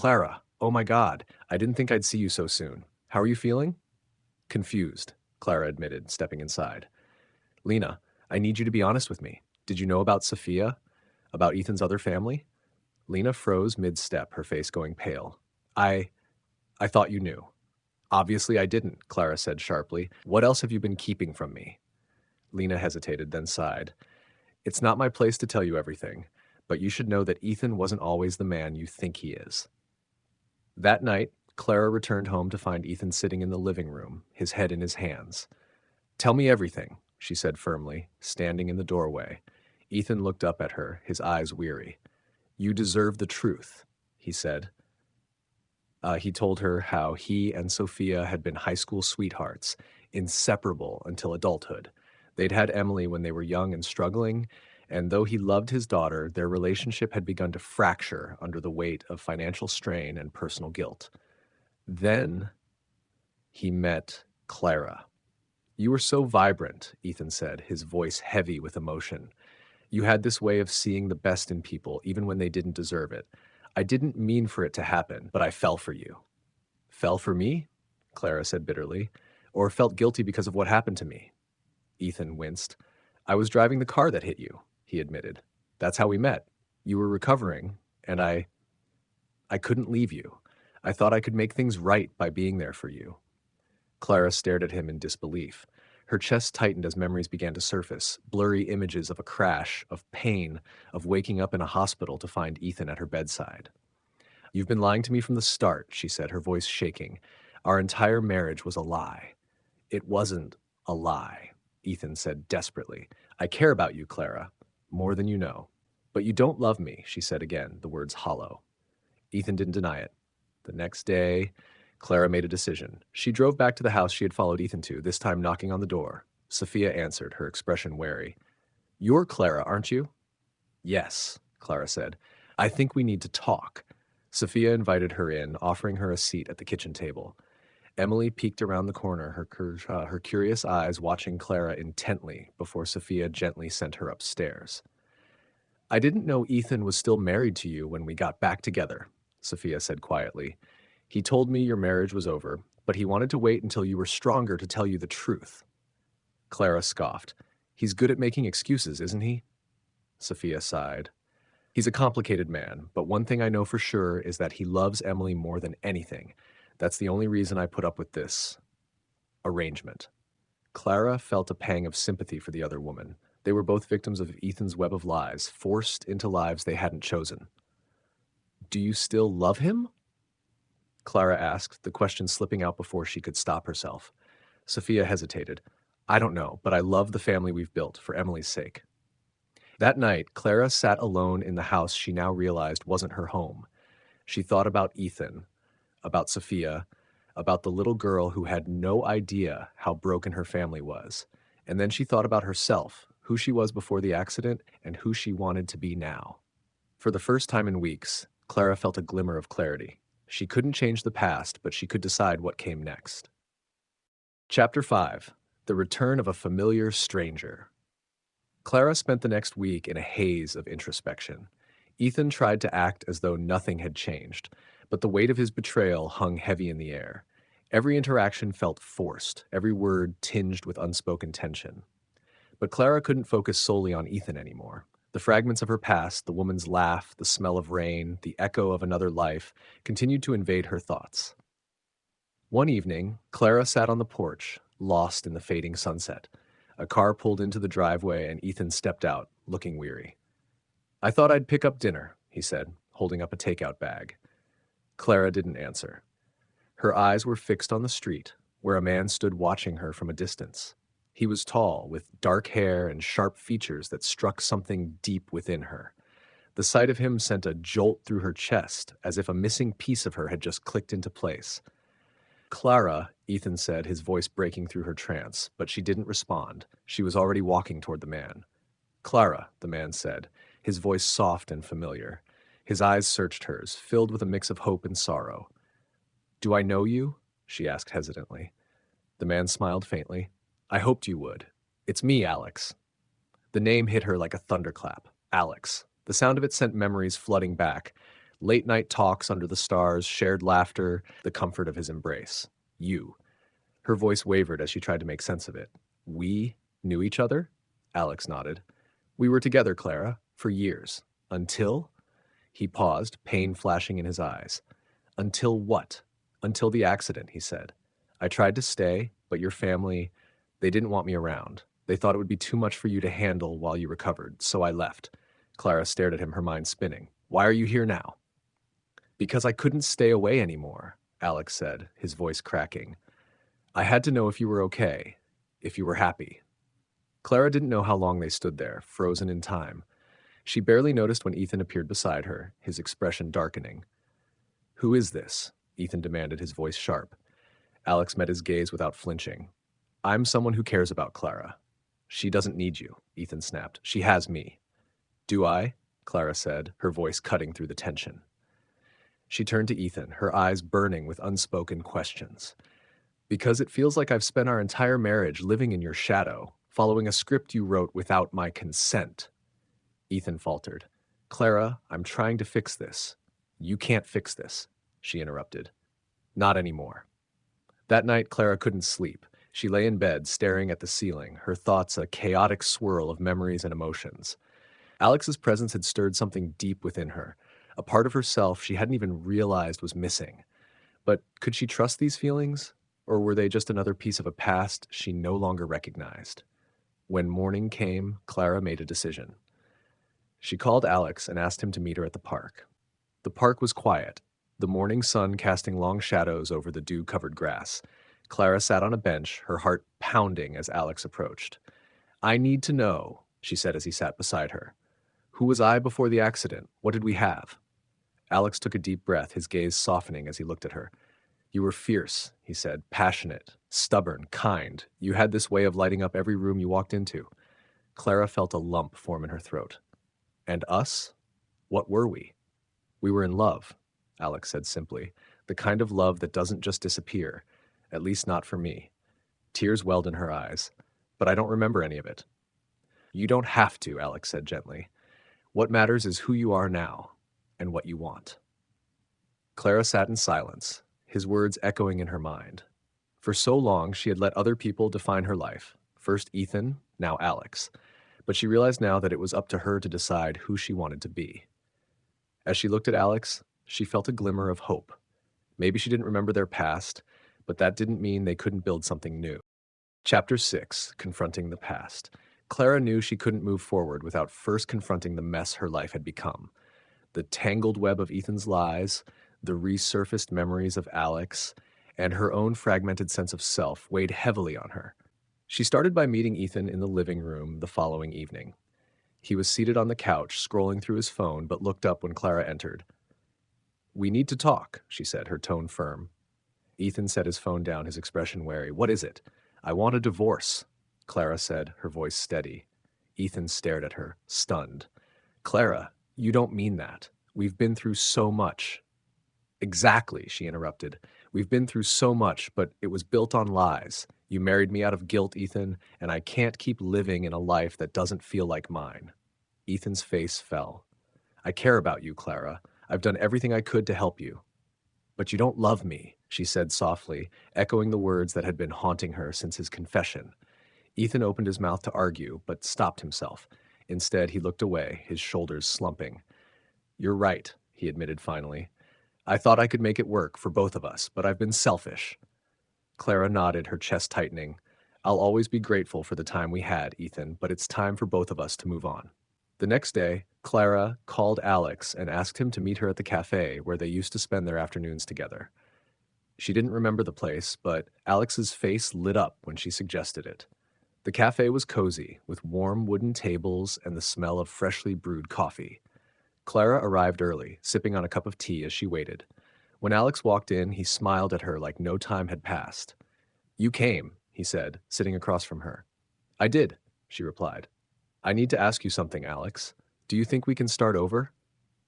Clara, oh my God, I didn't think I'd see you so soon. How are you feeling? Confused, Clara admitted, stepping inside. Lena, I need you to be honest with me. Did you know about Sophia? About Ethan's other family? Lena froze mid-step, her face going pale. I I thought you knew. Obviously I didn't, Clara said sharply. What else have you been keeping from me? Lena hesitated, then sighed. It's not my place to tell you everything, but you should know that Ethan wasn't always the man you think he is. That night, Clara returned home to find Ethan sitting in the living room, his head in his hands. Tell me everything, she said firmly, standing in the doorway. Ethan looked up at her, his eyes weary. You deserve the truth, he said. He told her how he and Sophia had been high school sweethearts, inseparable until adulthood. They'd had Emily when they were young and struggling, and though he loved his daughter, their relationship had begun to fracture under the weight of financial strain and personal guilt. Then he met Clara. You were so vibrant, Ethan said, his voice heavy with emotion. You had this way of seeing the best in people, even when they didn't deserve it. I didn't mean for it to happen, but I fell for you. Fell for me? Clara said bitterly. Or felt guilty because of what happened to me? Ethan winced. I was driving the car that hit you, he admitted. That's how we met. You were recovering, and I couldn't leave you. I thought I could make things right by being there for you. Clara stared at him in disbelief. Her chest tightened as memories began to surface, blurry images of a crash, of pain, of waking up in a hospital to find Ethan at her bedside. You've been lying to me from the start, she said, her voice shaking. Our entire marriage was a lie. It wasn't a lie, Ethan said desperately. I care about you, Clara, more than you know. But you don't love me, she said again, the words hollow. Ethan didn't deny it. The next day, Clara made a decision. She drove back to the house she had followed Ethan to, this time knocking on the door. Sophia answered, her expression wary. You're Clara, aren't you? Yes, Clara said. I think we need to talk. Sophia invited her in, offering her a seat at the kitchen table. Emily peeked around the corner, her curious eyes watching Clara intently before Sophia gently sent her upstairs. I didn't know Ethan was still married to you when we got back together, Sophia said quietly. He told me your marriage was over, but he wanted to wait until you were stronger to tell you the truth. Clara scoffed. He's good at making excuses, isn't he? Sophia sighed. He's a complicated man, but one thing I know for sure is that he loves Emily more than anything. That's the only reason I put up with this arrangement. Clara felt a pang of sympathy for the other woman. They were both victims of Ethan's web of lies, forced into lives they hadn't chosen. Do you still love him? Clara asked, the question slipping out before she could stop herself. Sophia hesitated. I don't know, but I love the family we've built, for Emily's sake. That night, Clara sat alone in the house she now realized wasn't her home. She thought about Ethan, about Sophia, about the little girl who had no idea how broken her family was. And then she thought about herself, who she was before the accident, and who she wanted to be now. For the first time in weeks, Clara felt a glimmer of clarity. She couldn't change the past, but she could decide what came next. Chapter 5. The Return of a Familiar Stranger. Clara spent the next week in a haze of introspection. Ethan tried to act as though nothing had changed, but the weight of his betrayal hung heavy in the air. Every interaction felt forced, every word tinged with unspoken tension. But Clara couldn't focus solely on Ethan anymore. The fragments of her past, the woman's laugh, the smell of rain, the echo of another life, continued to invade her thoughts. One evening, Clara sat on the porch, lost in the fading sunset. A car pulled into the driveway and Ethan stepped out, looking weary. I thought I'd pick up dinner, he said, holding up a takeout bag. Clara didn't answer. Her eyes were fixed on the street, where a man stood watching her from a distance. He was tall, with dark hair and sharp features that struck something deep within her. The sight of him sent a jolt through her chest, as if a missing piece of her had just clicked into place. Clara, Ethan said, his voice breaking through her trance, but she didn't respond. She was already walking toward the man. Clara, the man said, his voice soft and familiar. His eyes searched hers, filled with a mix of hope and sorrow. Do I know you? She asked hesitantly. The man smiled faintly. I hoped you would. It's me, Alex. The name hit her like a thunderclap. Alex. The sound of it sent memories flooding back. Late night talks under the stars, shared laughter, the comfort of his embrace. You. Her voice wavered as she tried to make sense of it. We knew each other? Alex nodded. We were together, Clara, for years. Until? He paused, pain flashing in his eyes. Until what? Until the accident, he said. I tried to stay, but your family, they didn't want me around. They thought it would be too much for you to handle while you recovered, so I left. Clara stared at him, her mind spinning. Why are you here now? Because I couldn't stay away anymore, Alex said, his voice cracking. I had to know if you were okay, if you were happy. Clara didn't know how long they stood there, frozen in time. She barely noticed when Ethan appeared beside her, his expression darkening. Who is this? Ethan demanded, his voice sharp. Alex met his gaze without flinching. I'm someone who cares about Clara. She doesn't need you, Ethan snapped. She has me. Do I? Clara said, her voice cutting through the tension. She turned to Ethan, her eyes burning with unspoken questions. Because it feels like I've spent our entire marriage living in your shadow, following a script you wrote without my consent. Ethan faltered. Clara, I'm trying to fix this. You can't fix this, she interrupted. Not anymore. That night, Clara couldn't sleep. She lay in bed, staring at the ceiling, her thoughts a chaotic swirl of memories and emotions. Alex's presence had stirred something deep within her, a part of herself she hadn't even realized was missing. But could she trust these feelings? Or were they just another piece of a past she no longer recognized? When morning came, Clara made a decision. She called Alex and asked him to meet her at the park. The park was quiet, the morning sun casting long shadows over the dew-covered grass. Clara sat on a bench, her heart pounding as Alex approached. I need to know, she said as he sat beside her. Who was I before the accident? What did we have? Alex took a deep breath, his gaze softening as he looked at her. You were fierce, he said, passionate, stubborn, kind. You had this way of lighting up every room you walked into. Clara felt a lump form in her throat. And us? What were we? We were in love, Alex said simply, the kind of love that doesn't just disappear, at least not for me. Tears welled in her eyes, but I don't remember any of it. You don't have to, Alex said gently. What matters is who you are now and what you want. Clara sat in silence, his words echoing in her mind. For so long, she had let other people define her life, first Ethan, now Alex, but she realized now that it was up to her to decide who she wanted to be. As she looked at Alex, she felt a glimmer of hope. Maybe she didn't remember their past, but that didn't mean they couldn't build something new. Chapter 6, Confronting the Past. Clara knew she couldn't move forward without first confronting the mess her life had become. The tangled web of Ethan's lies, the resurfaced memories of Alex, and her own fragmented sense of self weighed heavily on her. She started by meeting Ethan in the living room the following evening. He was seated on the couch, scrolling through his phone, but looked up when Clara entered. We need to talk, she said, her tone firm. Ethan set his phone down, his expression wary. What is it? I want a divorce, Clara said, her voice steady. Ethan stared at her, stunned. Clara, you don't mean that. We've been through so much. Exactly, she interrupted. We've been through so much, but it was built on lies. You married me out of guilt, Ethan, and I can't keep living in a life that doesn't feel like mine. Ethan's face fell. I care about you, Clara. I've done everything I could to help you. But you don't love me, she said softly, echoing the words that had been haunting her since his confession. Ethan opened his mouth to argue, but stopped himself. Instead, he looked away, his shoulders slumping. You're right, he admitted finally. I thought I could make it work for both of us, but I've been selfish. Clara nodded, her chest tightening. I'll always be grateful for the time we had, Ethan, but it's time for both of us to move on. The next day, Clara called Alex and asked him to meet her at the cafe where they used to spend their afternoons together. She didn't remember the place, but Alex's face lit up when she suggested it. The cafe was cozy, with warm wooden tables and the smell of freshly brewed coffee. Clara arrived early, sipping on a cup of tea as she waited. When Alex walked in, he smiled at her like no time had passed. You came, he said, sitting across from her. I did, she replied. I need to ask you something, Alex. Do you think we can start over?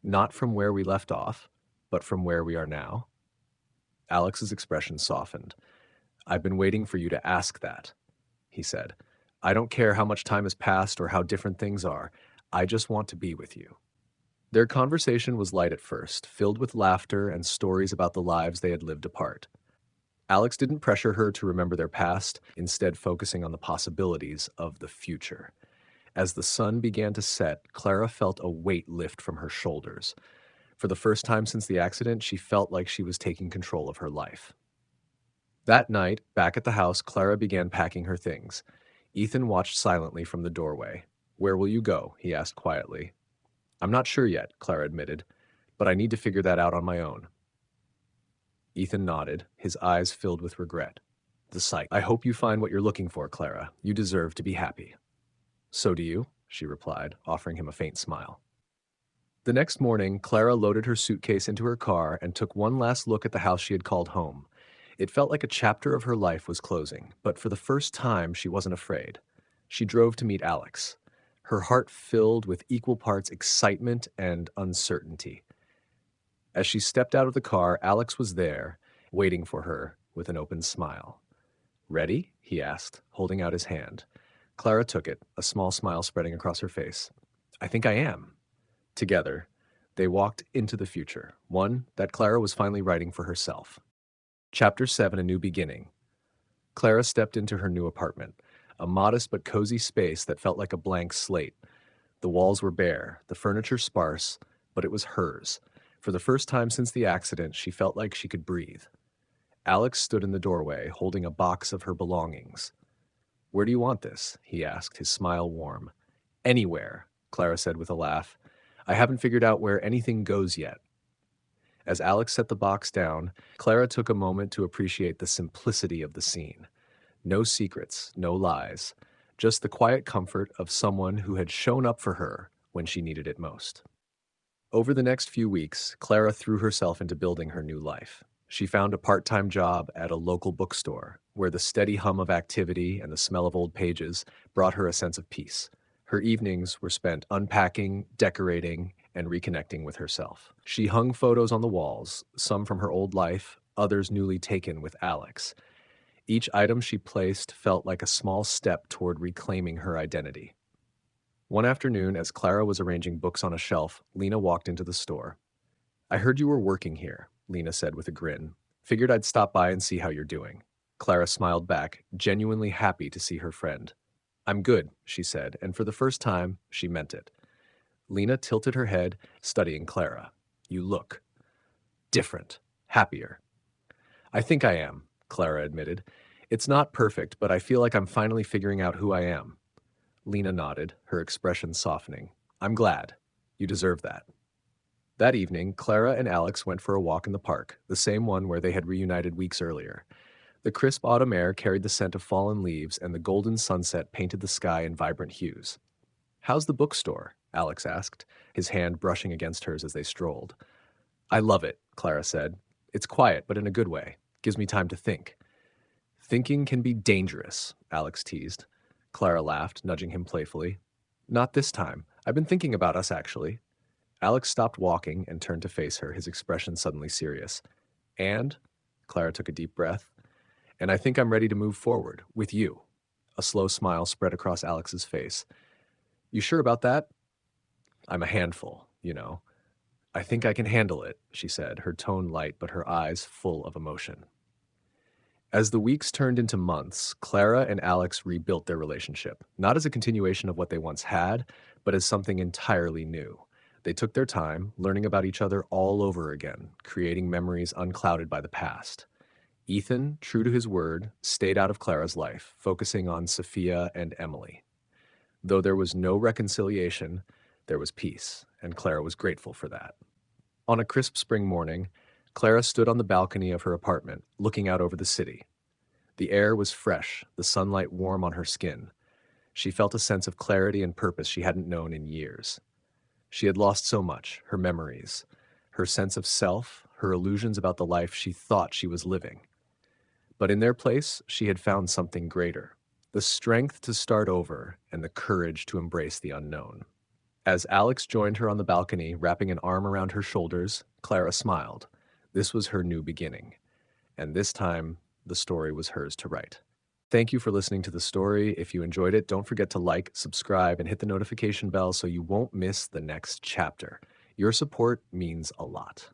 Not from where we left off, but from where we are now? Alex's expression softened. I've been waiting for you to ask that, he said. I don't care how much time has passed or how different things are. I just want to be with you. Their conversation was light at first, filled with laughter and stories about the lives they had lived apart. Alex didn't pressure her to remember their past, instead focusing on the possibilities of the future. As the sun began to set, Clara felt a weight lift from her shoulders. For the first time since the accident, she felt like she was taking control of her life. That night, back at the house, Clara began packing her things. Ethan watched silently from the doorway. "Where will you go?" he asked quietly. "I'm not sure yet," Clara admitted, "but I need to figure that out on my own." Ethan nodded, his eyes filled with regret. The sight. "I hope you find what you're looking for, Clara. You deserve to be happy." "So do you," she replied, offering him a faint smile. The next morning, Clara loaded her suitcase into her car and took one last look at the house she had called home. It felt like a chapter of her life was closing, but for the first time, she wasn't afraid. She drove to meet Alex, her heart filled with equal parts excitement and uncertainty. As she stepped out of the car, Alex was there, waiting for her with an open smile. "Ready?" he asked, holding out his hand. Clara took it, a small smile spreading across her face. "I think I am." Together, they walked into the future, one that Clara was finally writing for herself. Chapter 7: A New Beginning. Clara stepped into her new apartment, a modest but cozy space that felt like a blank slate. The walls were bare, the furniture sparse, but it was hers. For the first time since the accident, she felt like she could breathe. Alex stood in the doorway, holding a box of her belongings. "Where do you want this?" he asked, his smile warm. "Anywhere," Clara said with a laugh. "I haven't figured out where anything goes yet." As Alex set the box down, Clara took a moment to appreciate the simplicity of the scene. No secrets, no lies, just the quiet comfort of someone who had shown up for her when she needed it most. Over the next few weeks, Clara threw herself into building her new life. She found a part-time job at a local bookstore, where the steady hum of activity and the smell of old pages brought her a sense of peace. Her evenings were spent unpacking, decorating, and reconnecting with herself. She hung photos on the walls, some from her old life, others newly taken with Alex. Each item she placed felt like a small step toward reclaiming her identity. One afternoon, as Clara was arranging books on a shelf, Lena walked into the store. "I heard you were working here," Lena said with a grin. "Figured I'd stop by and see how you're doing." Clara smiled back, genuinely happy to see her friend. "I'm good," she said, and for the first time, she meant it. Lena tilted her head, studying Clara. "You look different, happier." "I think I am," Clara admitted. "It's not perfect, but I feel like I'm finally figuring out who I am." Lena nodded, her expression softening. "I'm glad. You deserve that." That evening, Clara and Alex went for a walk in the park, the same one where they had reunited weeks earlier. The crisp autumn air carried the scent of fallen leaves, and the golden sunset painted the sky in vibrant hues. "How's the bookstore?" Alex asked, his hand brushing against hers as they strolled. "I love it," Clara said. "It's quiet, but in a good way. Gives me time to think." "Thinking can be dangerous," Alex teased. Clara laughed, nudging him playfully. "Not this time. I've been thinking about us, actually." Alex stopped walking and turned to face her, his expression suddenly serious. "And?" Clara took a deep breath. "And I think I'm ready to move forward, with you." A slow smile spread across Alex's face. "You sure about that?" "I'm a handful, you know." "I think I can handle it," she said, her tone light but her eyes full of emotion. As the weeks turned into months, Clara and Alex rebuilt their relationship, not as a continuation of what they once had, but as something entirely new. They took their time, learning about each other all over again, creating memories unclouded by the past. Ethan, true to his word, stayed out of Clara's life, focusing on Sophia and Emily. Though there was no reconciliation, there was peace, and Clara was grateful for that. On a crisp spring morning, Clara stood on the balcony of her apartment, looking out over the city. The air was fresh, the sunlight warm on her skin. She felt a sense of clarity and purpose she hadn't known in years. She had lost so much, her memories, her sense of self, her illusions about the life she thought she was living. But in their place, she had found something greater, the strength to start over and the courage to embrace the unknown. As Alex joined her on the balcony, wrapping an arm around her shoulders, Clara smiled. This was her new beginning, and this time, the story was hers to write. Thank you for listening to the story. If you enjoyed it, don't forget to like, subscribe, and hit the notification bell so you won't miss the next chapter. Your support means a lot.